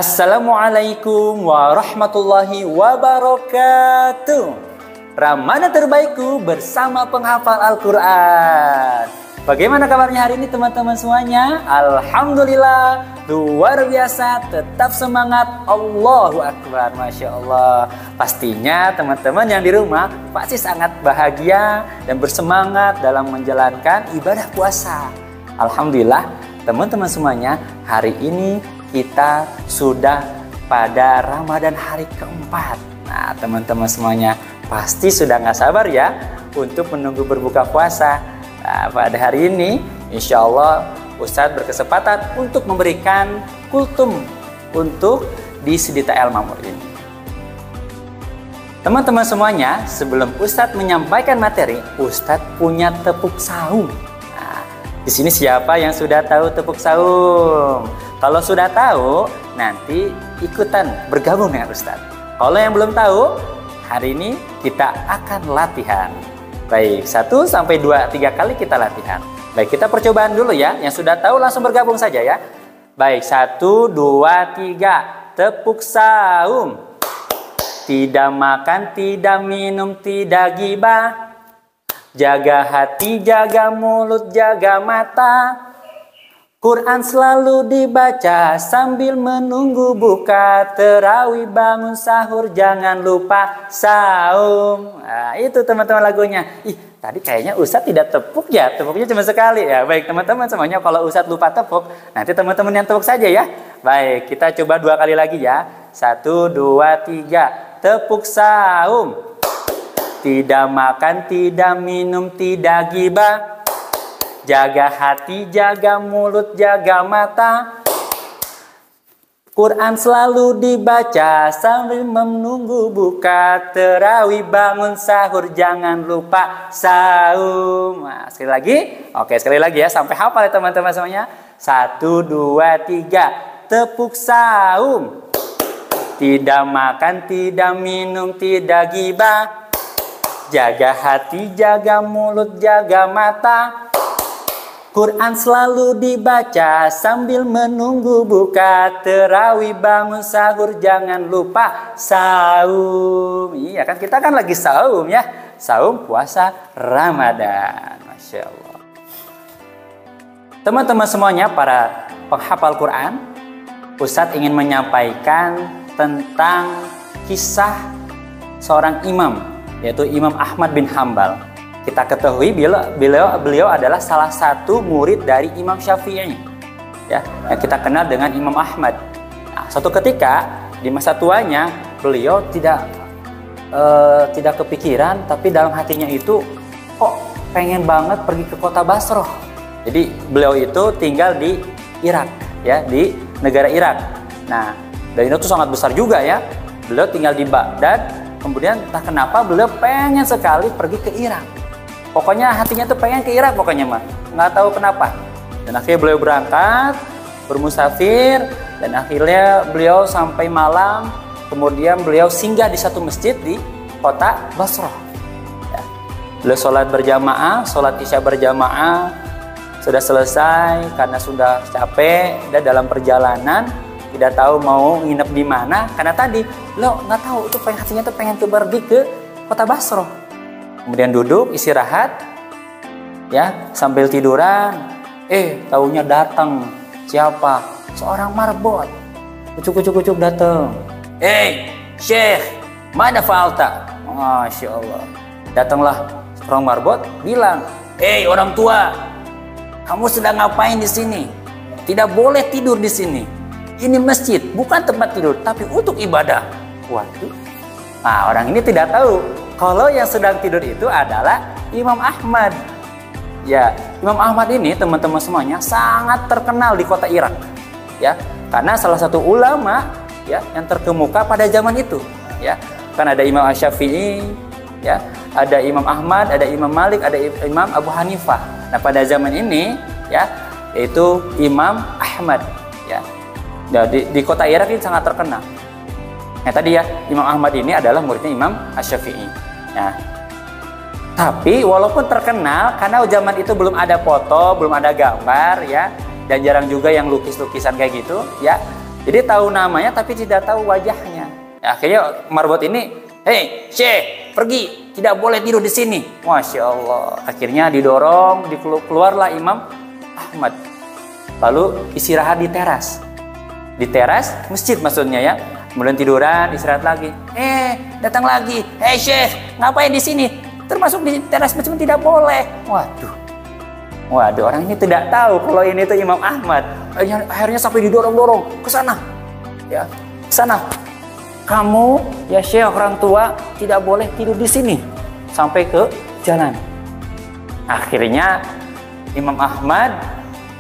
Assalamualaikum warahmatullahi wabarakatuh. Ramadan terbaikku bersama penghafal Al-Quran. Bagaimana kabarnya hari ini teman-teman semuanya? Alhamdulillah, luar biasa, tetap semangat. Allahu Akbar, Masya Allah. Pastinya teman-teman yang di rumah pasti sangat bahagia dan bersemangat dalam menjalankan ibadah puasa. Alhamdulillah teman-teman semuanya, hari ini kita sudah pada Ramadan hari keempat. Nah teman-teman semuanya pasti sudah nggak sabar ya untuk menunggu berbuka puasa. Nah, pada hari ini insya Allah Ustadz berkesempatan untuk memberikan kultum untuk di Sidita El Mamur ini. Teman-teman semuanya, sebelum Ustadz menyampaikan materi, Ustadz punya tepuk saum. Nah, di sini siapa yang sudah tahu tepuk saum? Kalau sudah tahu, nanti ikutan bergabung dengan Ustadz. Kalau yang belum tahu, hari ini kita akan latihan. Baik, 1 sampai 2, 3 kali kita latihan. Baik, kita percobaan dulu ya. Yang sudah tahu langsung bergabung saja ya. Baik, 1, 2, 3. Tepuk saum. Tidak makan, tidak minum, tidak gibah. Jaga hati, jaga mulut, jaga mata. Quran selalu dibaca sambil menunggu buka. Terawih, bangun sahur, jangan lupa saum. Nah, itu teman-teman lagunya. Ih, tadi kayaknya Ustadz tidak tepuk ya. Tepuknya cuma sekali ya. Baik teman-teman semuanya, kalau Ustadz lupa tepuk, nanti teman-teman yang tepuk saja ya. Baik, kita coba 2 kali lagi ya. 1, 2, 3. Tepuk saum. Tidak makan, tidak minum, tidak gibah. Jaga hati, jaga mulut, jaga mata. Quran selalu dibaca sambil menunggu buka. Terawih, bangun sahur, jangan lupa saum. Nah, sekali lagi. Oke, sekali lagi ya. Sampai hafal ya teman-teman semuanya. 1, 2, 3. Tepuk saum. Tidak makan, tidak minum, tidak gibah. Jaga hati, jaga mulut, jaga mata. Quran selalu dibaca sambil menunggu buka. Terawih, bangun sahur, jangan lupa saum. Iya kan, kita kan lagi saum ya. Saum puasa Ramadan. Masya Allah. Teman-teman semuanya, para penghafal Quran, Ustadz ingin menyampaikan tentang kisah seorang imam, yaitu Imam Ahmad bin Hambal. Kita ketahui beliau adalah salah satu murid dari Imam Syafi'i ya, yang kita kenal dengan Imam Ahmad. Nah, suatu ketika di masa tuanya beliau tidak kepikiran, tapi dalam hatinya itu kok pengen banget pergi ke kota Basrah. Jadi beliau itu tinggal di Irak ya, di negara Irak. Nah, dan itu sangat besar juga ya. Beliau tinggal di Baghdad, kemudian entah kenapa beliau pengen sekali pergi ke Irak. Pokoknya hatinya tuh pengen ke Irak pokoknya mah, nggak tahu kenapa. Dan akhirnya beliau berangkat, bermusafir, dan akhirnya beliau sampai malam. Kemudian beliau singgah di satu masjid di kota Basrah. Ya. Beliau sholat berjamaah, sholat isya berjamaah, sudah selesai karena sudah capek dan dalam perjalanan tidak tahu mau nginep di mana. Karena tadi beliau nggak tahu itu hatinya tuh pengen pergi ke kota Basrah. Kemudian duduk istirahat ya sambil tiduran. Taunya datang siapa? Seorang marbot. Kucuk datang. Syekh, mana falta? Masya Allah. Datanglah seorang marbot bilang, orang tua, kamu sedang ngapain di sini? Tidak boleh tidur di sini. Ini masjid, bukan tempat tidur, tapi untuk ibadah. Waduh. Nah, orang ini tidak tahu kalau yang sedang tidur itu adalah Imam Ahmad. Ya, Imam Ahmad ini teman-teman semuanya sangat terkenal di kota Irak. Ya, karena salah satu ulama ya yang terkemuka pada zaman itu. Ya, kan ada Imam Syafi'i, ya, ada Imam Ahmad, ada Imam Malik, ada Imam Abu Hanifah. Nah, pada zaman ini ya, yaitu Imam Ahmad. Ya, di kota Irak ini sangat terkenal. Nah, tadi ya, Imam Ahmad ini adalah muridnya Imam Syafi'i. Nah, tapi walaupun terkenal, karena zaman itu belum ada foto, belum ada gambar ya, dan jarang juga yang lukis-lukisan kayak gitu ya. Jadi tahu namanya tapi tidak tahu wajahnya. Ya, akhirnya marbot ini, hei Syekh, pergi, tidak boleh tidur di sini. Masya Allah. Akhirnya didorong, keluarlah Imam Ahmad. Lalu istirahat di teras. Di teras masjid maksudnya ya. Kemudian tiduran, istirahat lagi. Datang lagi. Hei Syekh, ngapain di sini? Termasuk di teras masjid tidak boleh. Waduh, orang ini tidak tahu kalau ini itu Imam Ahmad. Akhirnya sampai didorong-dorong ke sana. Ya, ke sana. Kamu ya Syekh, orang tua tidak boleh tidur di sini. Sampai ke jalan. Akhirnya Imam Ahmad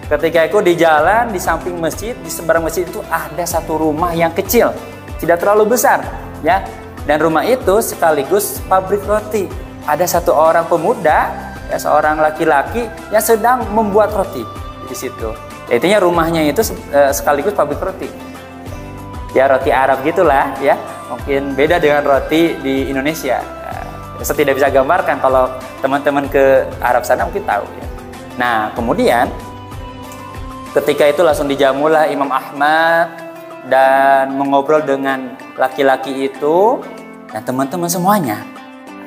ketika itu di jalan, di samping masjid, di seberang masjid itu ada satu rumah yang kecil, tidak terlalu besar, ya. Dan rumah itu sekaligus pabrik roti. Ada satu orang pemuda, ya, seorang laki-laki yang sedang membuat roti di situ. Intinya rumahnya itu sekaligus pabrik roti. Ya, roti Arab gitulah, ya. Mungkin beda dengan roti di Indonesia. Saya tidak bisa gambarkan, kalau teman-teman ke Arab sana mungkin tahu, ya. Nah, kemudian ketika itu langsung dijamulah Imam Ahmad dan mengobrol dengan laki-laki itu dan teman-teman semuanya.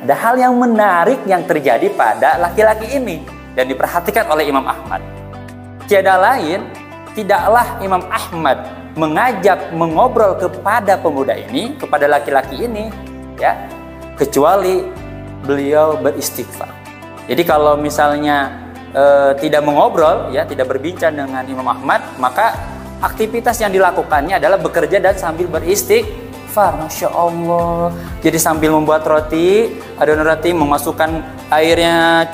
Ada hal yang menarik yang terjadi pada laki-laki ini dan diperhatikan oleh Imam Ahmad. Tiada lain, tidaklah Imam Ahmad mengajak mengobrol kepada pemuda ini, kepada laki-laki ini, ya, kecuali beliau beristighfar. Jadi kalau misalnya tidak mengobrol, ya, tidak berbincang dengan Imam Ahmad, maka aktivitas yang dilakukannya adalah bekerja dan sambil beristighfar. Masya Allah. Jadi sambil membuat roti, adonan roti, memasukkan airnya,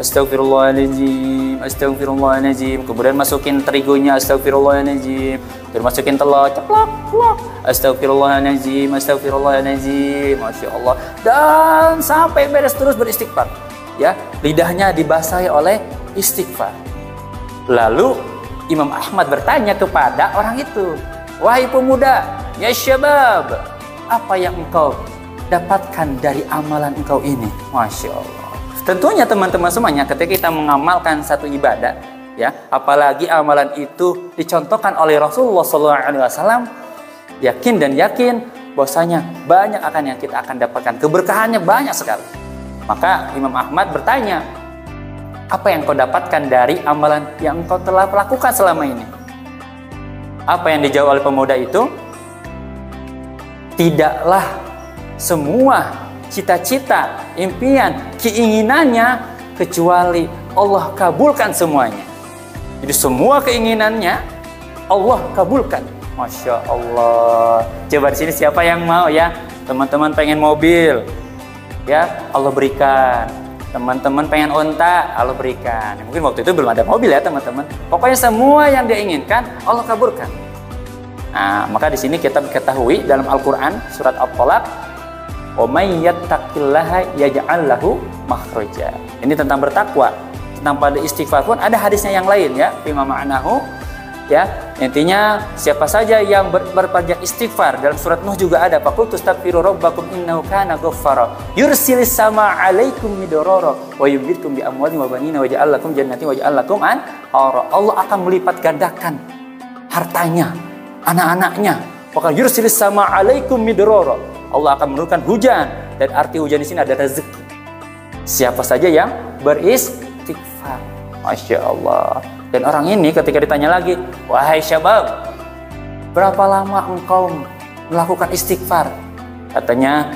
astagfirullahaladzim, astagfirullahaladzim, kemudian masukin terigunya, astagfirullahaladzim, kemudian masukin telur, ceplok, plok, astagfirullahaladzim, astagfirullahaladzim, Masya Allah. Dan sampai beres terus beristighfar. Ya, lidahnya dibasahi oleh istighfar. Lalu Imam Ahmad bertanya kepada orang itu, wahai pemuda, ya syabab, apa yang engkau dapatkan dari amalan engkau ini? Masya Allah. Tentunya teman-teman semuanya, ketika kita mengamalkan satu ibadah, ya, apalagi amalan itu dicontohkan oleh Rasulullah SAW, yakin dan yakin bahwasanya banyak akan yang kita akan dapatkan, keberkahannya banyak sekali. Maka Imam Ahmad bertanya, apa yang kau dapatkan dari amalan yang engkau telah lakukan selama ini? Apa yang dijawab oleh pemuda itu? Tidaklah semua cita-cita, impian, keinginannya kecuali Allah kabulkan semuanya. Jadi semua keinginannya Allah kabulkan. Masya Allah. Coba di sini siapa yang mau, ya? Teman-teman pengen mobil, ya, Allah berikan. Teman-teman pengen onta, Allah berikan. Mungkin waktu itu belum ada mobil, ya teman-teman. Pokoknya semua yang dia inginkan Allah kabulkan. Nah, maka di sini kita ketahui dalam Al-Quran surat At-Talaq, wa may yattaqillaha yaj'al lahu makhraja. Ini tentang bertakwa. Tentang pada istighfar pun ada hadisnya yang lain, ya, bima ma'nahu, ya. Intinya siapa saja yang berpanjang istighfar, dalam surat Nuh juga ada, faqultu astaghfiru rabbakum innahu kana ghaffara yursilis sama 'alaikum midrara wa yumditkum bi amwalin wa banina wa ja'al lakum jannatin wa ja'al lakum anhara. Allah akan melipat gandakan hartanya, anak-anaknya. Maka yursilis sama 'alaikum midrara. Allah akan menurunkan hujan, dan arti hujan di sini ada rezeki. Siapa saja yang beristighfar. Masya Allah. Dan orang ini ketika ditanya lagi, wahai syabab, berapa lama engkau melakukan istighfar? Katanya,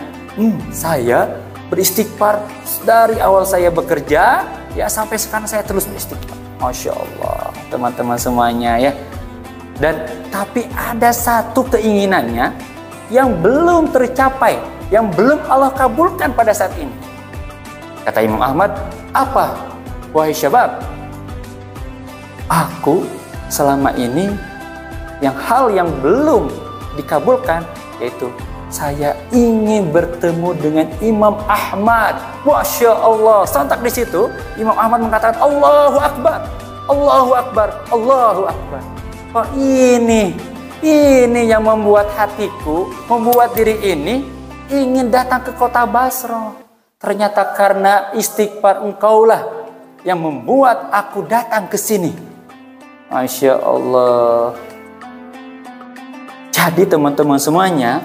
saya beristighfar dari awal saya bekerja, ya, sampai sekarang saya terus beristighfar. Masya Allah, teman-teman semuanya, ya. Dan tapi ada satu keinginannya yang belum tercapai, yang belum Allah kabulkan pada saat ini. Kata Imam Ahmad, apa? Wahai syabab, aku selama ini hal yang belum dikabulkan, yaitu saya ingin bertemu dengan Imam Ahmad. Masya Allah. Sontak di situ Imam Ahmad mengatakan, Allahu Akbar, Allahu Akbar, Allahu Akbar. Oh, ini yang membuat hatiku, membuat diri ini ingin datang ke kota Basra. Ternyata karena istighfar engkaulah yang membuat aku datang ke sini. Masya Allah. Jadi teman-teman semuanya,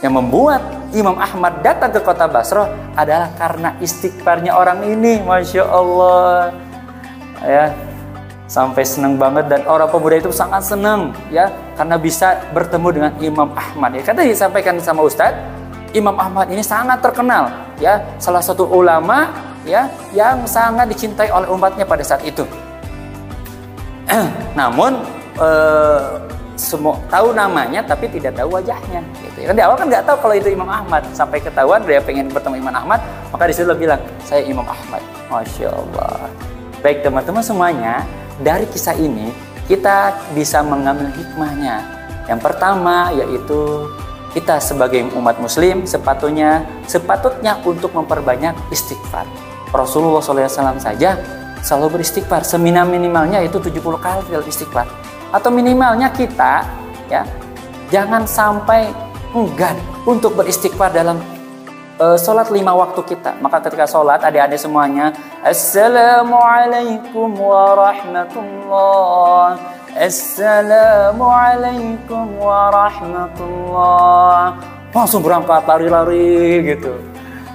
yang membuat Imam Ahmad datang ke kota Basrah adalah karena istighfarnya orang ini. Masya Allah, ya, sampai senang banget, dan orang pemuda itu sangat senang ya karena bisa bertemu dengan Imam Ahmad. Ya, karena disampaikan sama Ustadz, Imam Ahmad ini sangat terkenal ya, salah satu ulama ya yang sangat dicintai oleh umatnya pada saat itu. Namun semua tahu namanya tapi tidak tahu wajahnya gitu. Kan di awal kan nggak tahu kalau itu Imam Ahmad, sampai ketahuan dia pengen bertemu Imam Ahmad, maka disitu dia bilang, saya Imam Ahmad. Masya Allah. Baik teman-teman semuanya, dari kisah ini kita bisa mengambil hikmahnya. Yang pertama yaitu kita sebagai umat muslim sepatutnya untuk memperbanyak istighfar. Rasulullah SAW saja selalu beristighfar, seminimal-minimalnya itu 70 kali istighfar. Atau minimalnya kita ya jangan sampai enggan untuk beristighfar dalam sholat 5 waktu kita. Maka ketika sholat, adik-adik semuanya, Assalamualaikum warahmatullah, Assalamualaikum warahmatullah, langsung berangkat lari-lari gitu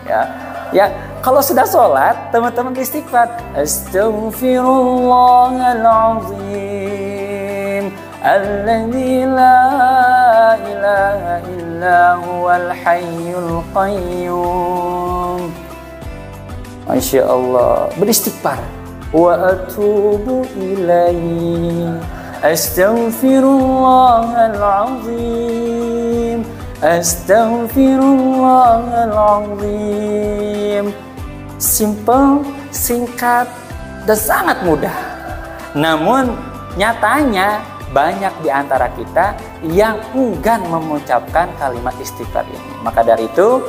ya. Ya, kalau sudah sholat, teman-teman istighfar, Astaghfirullahaladzim, alladzi la ilaha illa huwal hayyul qayyum. Masya Allah, beristighfar. Wa atubu ilaihi, astaghfirullahaladzim, astaghfirullahaladzim. Simple, singkat, dan sangat mudah. Namun nyatanya banyak di antara kita yang enggan mengucapkan kalimat istighfar ini. Maka dari itu,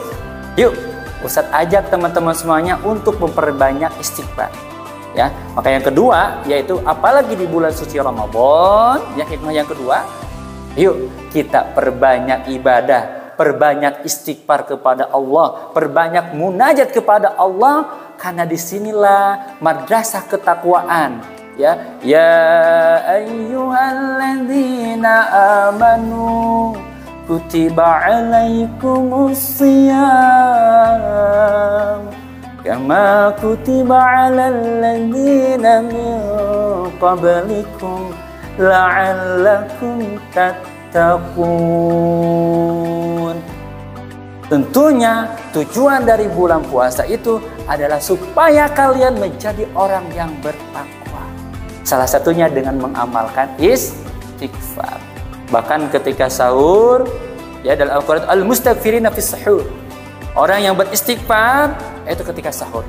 yuk Ustadz ajak teman-teman semuanya untuk memperbanyak istighfar. Ya, maka yang kedua yaitu apalagi di bulan suci Ramadan, ya hikmah yang kedua, yuk kita perbanyak ibadah, perbanyak istighfar kepada Allah, perbanyak munajat kepada Allah, karena disinilah madrasah ketakwaan. Ya, ya ayyuhalladzina amanu kutiba alaikumus shiyam kama kutiba alal ladzina min qablikum la'allakum tattaqun. Tentunya tujuan dari bulan puasa itu adalah supaya kalian menjadi orang yang bertakwa. Salah satunya dengan mengamalkan istighfar. Bahkan ketika sahur, ya dalam Al-Quran, al-mustaghfirina fis sahur. Orang yang beristighfar itu ketika sahur.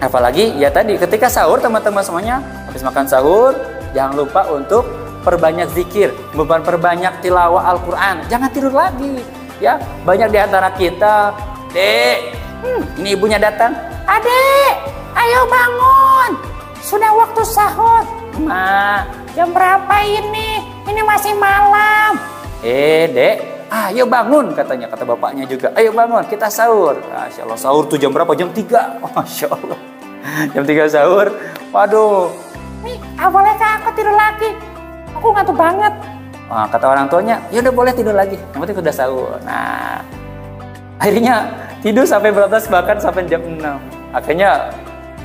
Apalagi ya tadi ketika sahur, teman-teman semuanya habis makan sahur, jangan lupa untuk perbanyak zikir, perbanyak tilawah Al-Quran. Jangan tidur lagi. Ya, banyak di antara kita, Dek, ini ibunya datang, Adek, ayo bangun, sudah waktu sahur. Ma, jam berapa ini? Ini masih malam. Dek, ayo bangun, katanya, kata bapaknya juga. Ayo bangun, kita sahur. Masya Allah, sahur tuh jam berapa? Jam 3. Masya Allah, jam 3 sahur. Waduh, nih awalnya aku tidur lagi, aku ngantuk banget. Nah, kata orang tuanya, ya udah boleh tidur lagi, yang penting udah sahur. Nah, akhirnya tidur sampai berapa, bahkan sampai jam 6. Akhirnya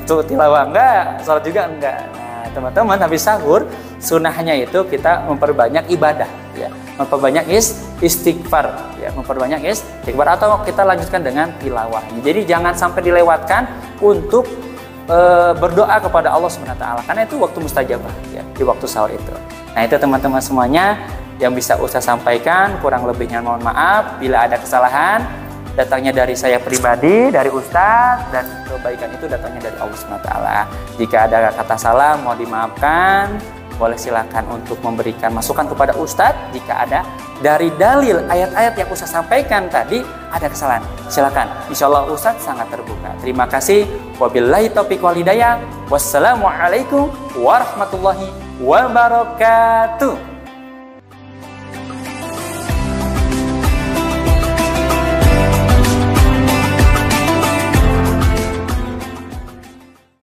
tuh tilawah enggak, sholat juga enggak. Nah, teman-teman habis sahur, sunnahnya itu kita memperbanyak ibadah, ya, memperbanyak istighfar, ya, memperbanyak istighfar, atau kita lanjutkan dengan tilawah. Jadi jangan sampai dilewatkan untuk berdoa kepada Allah SWT, karena itu waktu mustajabah, ya, di waktu sahur itu. Nah, itu teman-teman semuanya yang bisa Ustaz sampaikan. Kurang lebihnya mohon maaf bila ada kesalahan. Datangnya dari saya pribadi, dari Ustaz, dan kebaikan itu datangnya dari Allah SWT. Jika ada kata salah mohon dimaafkan. Boleh silakan untuk memberikan masukan kepada Ustadz jika ada dari dalil ayat-ayat yang Ustadz sampaikan tadi ada kesalahan. Silakan. Insya Allah Ustadz sangat terbuka. Terima kasih. Wabillahi taufiq wal hidayah. Wassalamualaikum warahmatullahi wabarakatuh.